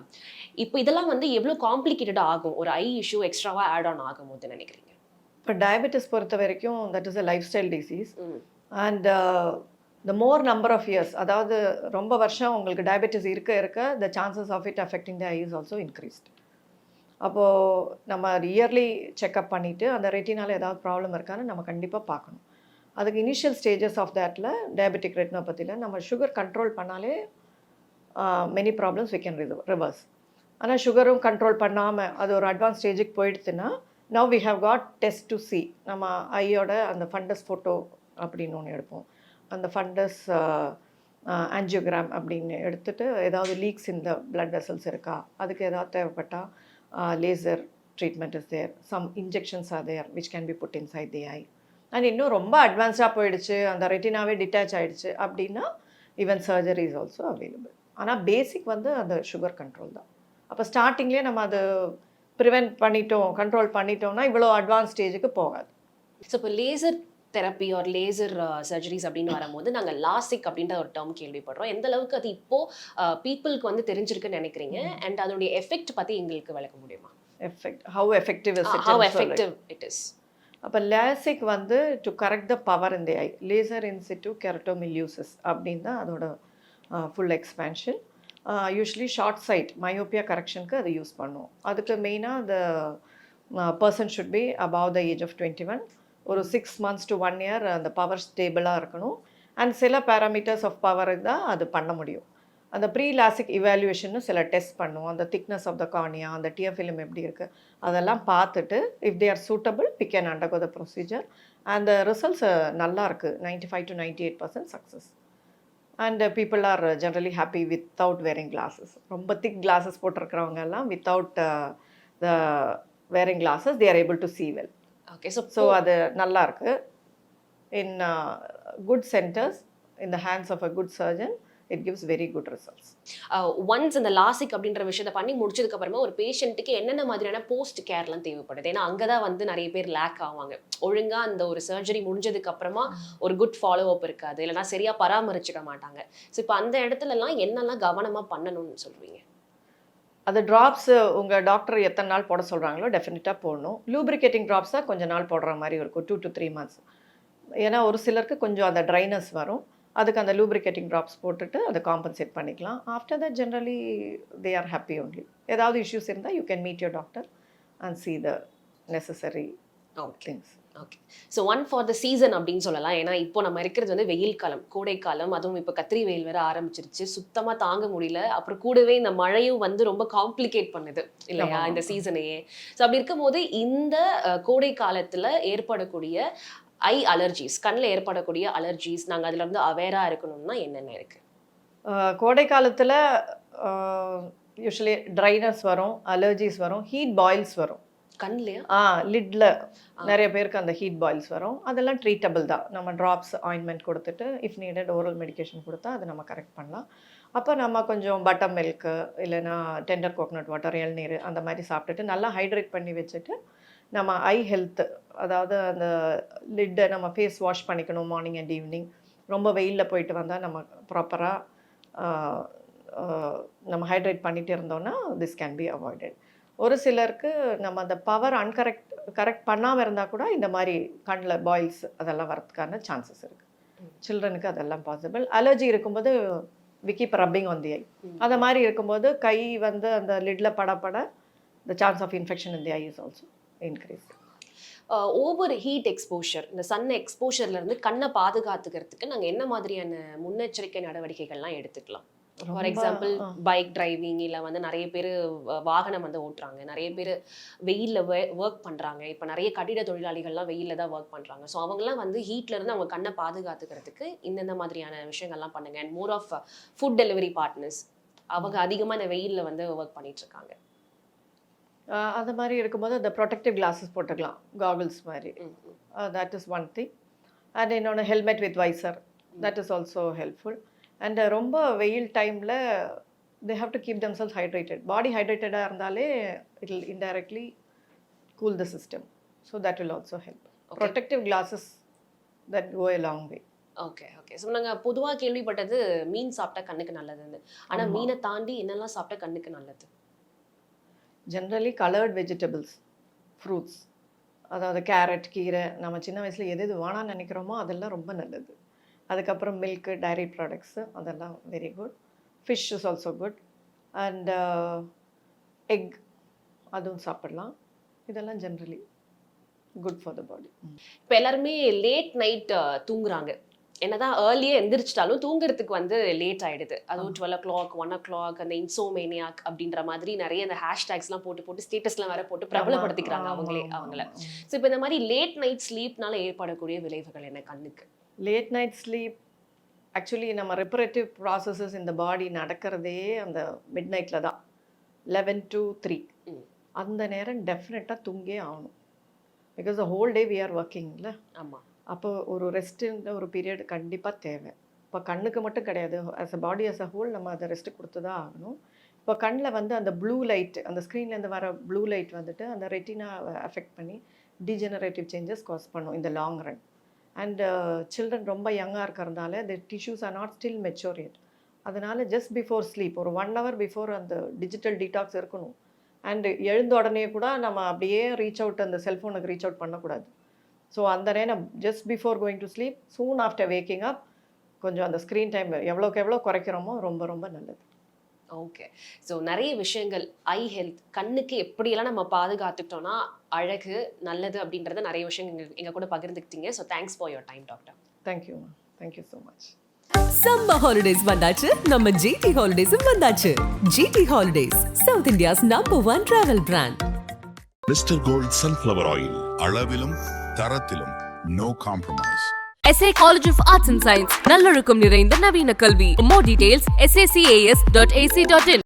இப்போ இதெல்லாம் வந்து எவ்வளோ காம்ப்ளிகேட்டடாக ஆகும் ஒரு ஐ இஷ்யூ எக்ஸ்ட்ராவாக ஆட் ஆன் ஆகும் போது நினைக்கிறீங்க? இப்போ டயபெட்டிஸ் பொறுத்த வரைக்கும் that is a lifestyle disease. And the more number of years, அதாவது ரொம்ப வருஷம் உங்களுக்கு டயபெட்டிஸ் இருக்க இருக்க the chances of it affecting the eye is also increased. அப்போது நம்ம இயர்லி செக்அப் பண்ணிவிட்டு அந்த ரெட்டினால ஏதாவது ப்ராப்ளம் இருக்கான்னு நம்ம கண்டிப்பாக பார்க்கணும். அதுக்கு இனிஷியல் ஸ்டேஜஸ் ஆஃப் தேட்டில் டயபெட்டிக் ரெட்டினோபதியில் நம்ம சுகர் கண்ட்ரோல் பண்ணாலே many problems we can reverse. ஆனால் சுகரும் கண்ட்ரோல் பண்ணாமல் அது ஒரு அட்வான்ஸ் ஸ்டேஜுக்கு போயிடுச்சுன்னா now we have got test to see. நம்ம ஐயோட அந்த ஃபண்டஸ் ஃபோட்டோ அப்படின்னு ஒன்று எடுப்போம். அந்த ஃபண்டஸ் ஆஞ்சியோகிராம் அப்படின்னு எடுத்துகிட்டு ஏதாவது லீக்ஸ் இந்த பிளட் வெசல்ஸ் இருக்கா, அதுக்கு ஏதாவது தேவைப்பட்டால் laser treatment is there, some injections are there which can be put inside the eye. And இன்னும் ரொம்ப அட்வான்ஸாக போயிடுச்சு, அந்த ரெட்டினாவே டிட்டாச் ஆகிடுச்சு அப்படின்னா even surgery is also available. ஆனால் பேசிக் வந்து அந்த சுகர் கண்ட்ரோல் தான். அப்போ ஸ்டார்டிங்லேயே நம்ம அது ப்ரிவென்ட் பண்ணிட்டோம், கண்ட்ரோல் பண்ணிட்டோம்னா இவ்வளோ அட்வான்ஸ் ஸ்டேஜுக்கு போகாது. ஸோ இப்போ laser therapy R laser surgeries அப்படின்னு வரும்போது நாங்கள் லாசிக் அப்படின்ற ஒரு டேர்ம் கேள்விப்படுறோம். எந்த அளவுக்கு அது இப்போது பீப்புளுக்கு வந்து தெரிஞ்சிருக்குன்னு நினைக்கிறீங்க? அண்ட் அதோடைய எஃபெக்ட் பற்றி எங்களுக்கு விளக்க முடியுமா? Effect how effective it is. அப்போ லேசிக் வந்து to correct the power in the eye, laser in situ keratomileusis அப்படின்னு தான் அதோட full expansion. Usually short sight myopia கரெக்ஷனுக்கு அதை யூஸ் பண்ணுவோம். அதுக்கு மெயினாக the person should be above the age of 21. ஒரு 6 months to 1 year அந்த பவர் ஸ்டேபிளாக இருக்கணும். அண்ட் சில பேராமீட்டர்ஸ் ஆஃப் பவர் தான் அது பண்ண முடியும். அந்த ப்ரீ லாசிக் இவாலுவேஷன்னு சில டெஸ்ட் பண்ணுவோம். அந்த திக்னஸ் ஆஃப் த கார்னியா, அந்த டியர் ஃபிலிம் எப்படி இருக்குது அதெல்லாம் பார்த்துட்டு if they are suitable we can undergo the procedure. அந்த ரிசல்ட்ஸ் நல்லா இருக்குது, 95 to 98% success. And people are generally happy without wearing glasses. ரொம்ப திக் கிளாஸஸ் போட்டிருக்கிறவங்க எல்லாம் without the wearing glasses they are able to see well. Okay. So அது நல்லா இருக்குது. In good centres in the hands of a good surgeon it gives very good results. Once இந்த LASIK அப்படின்ற விஷயத்தை பண்ணி முடிச்சதுக்கு அப்புறமா ஒரு பேஷண்ட்டுக்கு என்னென்ன மாதிரியான போஸ்ட் கேர்லாம் தேவைப்படுது? ஏன்னா அங்கே தான் வந்து நிறைய பேர் லேக் ஆவாங்க. ஒழுங்காக அந்த ஒரு சர்ஜரி முடிஞ்சதுக்கு அப்புறமா ஒரு குட் ஃபாலோ அப் இருக்காது, இல்லைனா சரியாக பராமரிச்சுக்க மாட்டாங்க. ஸோ இப்போ அந்த இடத்துலலாம் என்னெல்லாம் கவனமாக பண்ணணும்னு சொல்லுவீங்க? அது ட்ராப்ஸு உங்கள் டாக்டர் எத்தனை நாள் போட சொல்கிறாங்களோ டெஃபினட்டாக போடணும். லூப்ரிகேட்டிங் ட்ராப்ஸாக கொஞ்சம் நாள் போடுற மாதிரி இருக்கும், 2 to 3 months. ஏன்னா ஒரு சிலருக்கு கொஞ்சம் அந்த ட்ரைனஸ் வரும், அதுக்கு அந்த லூப்ரிகேட்டிங் ட்ராப்ஸ் போட்டுட்டு அதை காம்பன்சேட் பண்ணிக்கலாம். After that generally they are happy only. ஏதாவது இஷ்யூஸ் இருந்தால் you can meet your doctor and see the necessary things. Okay. So one for the season அப்படின்னு சொல்லலாம். ஏன்னா இப்போ நம்ம இருக்கிறது வந்து வெயில் காலம், கோடை காலம், அதுவும் இப்போ கத்திரி வெயில் வேற ஆரம்பிச்சிருச்சு, சுத்தமாக தாங்க முடியல. அப்புறம் கூடவே இந்த மழையும் வந்து ரொம்ப காம்ப்ளிகேட் பண்ணுது இல்லையா இந்த சீசனையே. ஸோ அப்படி இருக்கும்போது இந்த கோடை காலத்தில் ஏற்படக்கூடிய ஐ அலர்ஜிஸ், கண்ணில் ஏற்படக்கூடிய அலர்ஜிஸ், நாங்கள் அதில் இருந்து அவேராக இருக்கணும்னா என்னென்ன இருக்குது? கோடை காலத்தில் யூஸ்வலி ட்ரைனஸ் வரும், அலர்ஜிஸ் வரும், ஹீட் பாயில்ஸ் வரும் கண்ணிலையா? லிட்டில் நிறைய பேருக்கு அந்த ஹீட் பாயில்ஸ் வரும். அதெல்லாம் ட்ரீட்டபிள் தான். நம்ம ட்ராப்ஸ் ஆயின்மெண்ட் கொடுத்துட்டு இஃப் நீடட் ஓரல் மெடிக்கேஷன் கொடுத்தா அதை நம்ம கரெக்ட் பண்ணலாம். அப்போ நம்ம கொஞ்சம் பட்டர் மில்க்கு இல்லைன்னா டெண்டர் கோகனட் வாட்டர், இளநீர் அந்த மாதிரி சாப்பிட்டுட்டு நல்லா ஹைட்ரேட் பண்ணி வச்சுட்டு நம்ம ஐ ஹெல்த்து, அதாவது அந்த லிட்டை நம்ம ஃபேஸ் வாஷ் பண்ணிக்கணும் மார்னிங் அண்ட் ஈவினிங். ரொம்ப வெயிலில் போயிட்டு வந்தால் நம்ம ப்ராப்பராக நம்ம ஹைட்ரேட் பண்ணிகிட்டு இருந்தோம்னா திஸ் கேன் பி அவாய்டட். ஒரு சிலருக்கு நம்ம அந்த பவர் கரெக்ட் பண்ணாமல் இருந்தால் கூட இந்த மாதிரி கண்ணில் பாயில்ஸ் அதெல்லாம் வரதுக்கான சான்சஸ் இருக்குது. சில்ட்ரனுக்கு அதெல்லாம் பாசிபிள். அலர்ஜி இருக்கும்போது we keep rubbing on the eye. அந்த மாதிரி இருக்கும்போது கை வந்து அந்த little படப்பட the chance of infection in the eye is also increased. Over heat exposure, இந்த சன் எக்ஸ்போஷர்லேருந்து கண்ணை பாதுகாத்துக்கிறதுக்கு நாங்கள் என்ன மாதிரியான முன்னெச்சரிக்கை நடவடிக்கைகள்லாம் எடுத்துக்கலாம்? ஃபார் எக்ஸாம்பிள் பைக் டிரைவிங், இல்லை வந்து நிறைய பேர் வாகனம் வந்து ஓட்டுறாங்க, நிறைய பேர் வெயிலில் ஒர்க் பண்ணுறாங்க. இப்போ நிறைய கட்டிட தொழிலாளிகள்லாம் வெயிலில் தான் ஒர்க் பண்ணுறாங்க. ஸோ அவங்கெல்லாம் வந்து ஹீட்லேருந்து அவங்க கண்ணை பாதுகாத்துக்கிறதுக்கு இந்தந்த மாதிரியான விஷயங்கள்லாம் பண்ணுங்க. And more of food delivery partners, அவங்க அதிகமாக இந்த வெயிலில் வந்து ஒர்க் பண்ணிகிட்ருக்காங்க. அந்த மாதிரி இருக்கும்போது அந்த ப்ரொடெக்டிவ் கிளாஸஸ் போட்டுக்கலாம், காகுல்ஸ் மாதிரி. That is one thing. And இன்னொன்று helmet with visor, that is also helpful. And ரொம்ப வெயில் டைமில் they have to keep themselves hydrated. Body ஹைட்ரேட்டடாக இருந்தாலே it will indirectly cool the system. So that will also help. Protective glasses that go a long way. Okay okay. So நாங்கள் பொதுவாக கேள்விப்பட்டது மீன் சாப்பிட்டா கண்ணுக்கு நல்லதுன்னு. ஆனால் மீனை தாண்டி என்னெல்லாம் சாப்பிட்டா கண்ணுக்கு நல்லது? ஜென்ரலி கலர்ட் வெஜிடபிள்ஸ், ஃப்ரூட்ஸ், அதாவது கேரட், கீரை, நம்ம சின்ன வயசில் எது எது வேணான்னு நினைக்கிறோமோ அதெல்லாம் ரொம்ப நல்லது. அதுக்கப்புறம் மில்க்கு, டைரி ப்ராடக்ட்ஸு, அதெல்லாம் very good. Fish is also good. And egg, அதுவும் சாப்பிடலாம். இதெல்லாம் ஜென்ரலி குட் ஃபார் த பாடி. இப்போ எல்லாருமே லேட் நைட் தூங்குறாங்க. என்னதான் ஏர்லியாக எந்திரிச்சிட்டாலும் தூங்குறதுக்கு வந்து லேட் ஆகிடுது. அதுவும் 12 o'clock 1 o'clock, அந்த இன்சோமேனியாக் அப்படின்ற மாதிரி நிறைய அந்த ஹேஷ்டேக்ஸ்லாம் போட்டு ஸ்டேட்டஸ்லாம் வேற போட்டு பிரபலப்படுத்திக்கிறாங்க அவங்கள. ஸோ இப்போ இந்த மாதிரி லேட் நைட் ஸ்லீப்னால ஏற்படக்கூடிய விளைவுகள் என்ன கண்ணுக்கு? லேட் நைட் ஸ்லீப் ஆக்சுவலி நம்ம ரெப்பரேட்டிவ் ப்ராசஸஸ் இந்த பாடி நடக்கிறதே அந்த மிட் நைட்டில் தான், 11 to 3. அந்த நேரம் டெஃபினட்டாக தூங்கே ஆகணும். Because the whole day we are ஒர்க்கிங்ல. ஆமாம். அப்போ ஒரு ரெஸ்ட்டுன்ற ஒரு பீரியட் கண்டிப்பாக தேவை. இப்போ கண்ணுக்கு மட்டும் கிடையாது, as a body as a whole நம்ம அதை ரெஸ்ட்டு கொடுத்து தான் ஆகணும். இப்போ கண்ணில் வந்து அந்த ப்ளூ லைட், அந்த ஸ்க்ரீன்லேருந்து வர ப்ளூ லைட் வந்துட்டு அந்த ரெட்டினா அஃபெக்ட் பண்ணி டீஜெனரேட்டிவ் சேஞ்சஸ் காஸ் பண்ணும் இந்த லாங் ரன். அண்ட் சில்ட்ரன் ரொம்ப யங்காக இருக்கிறதுனால the tissues are not still mature yet. அதனால் ஜஸ்ட் பிஃபோர் ஸ்லீப் ஒரு 1 hour பிஃபோர் அந்த டிஜிட்டல் டீடாக்ஸ் இருக்கணும். அண்டு எழுந்த உடனே கூட நம்ம அப்படியே ரீச் அவுட், அந்த செல்ஃபோனுக்கு ரீச் அவுட் பண்ணக்கூடாது. ஸோ அந்த நேரம் just before going to sleep, soon after waking up கொஞ்சம் அந்த ஸ்க்ரீன் டைம் எவ்வளோக்கு எவ்வளோ குறைக்கிறோமோ ரொம்ப ரொம்ப நல்லது. ஓகே. ஸோ நிறைய விஷயங்கள் ஐ ஹெல்த், கண்ணுக்கு எப்படியெல்லாம் நம்ம பாதுகாத்துக்கிட்டோம்னா அழகு நல்லது அப்படின்றத நிறைய விஷயங்கள் எங்கள் கூட பகிர்ந்துக்கிட்டீங்க. So thanks for your time doctor. Thank you thank you so much. Summer holidays வந்தாச்சு, நம்ம ஜிடி ஹாலிடேஸும் வந்தாச்சு. GT holidays, South India's #1 travel brand. Mister Gold sunflower oil, அளவிலும் தரத்திலும் no compromise. SA College of Arts and Science, நல்லொழுக்கம் நிறைந்த நவீன கல்வி. More details sacas.ac.in.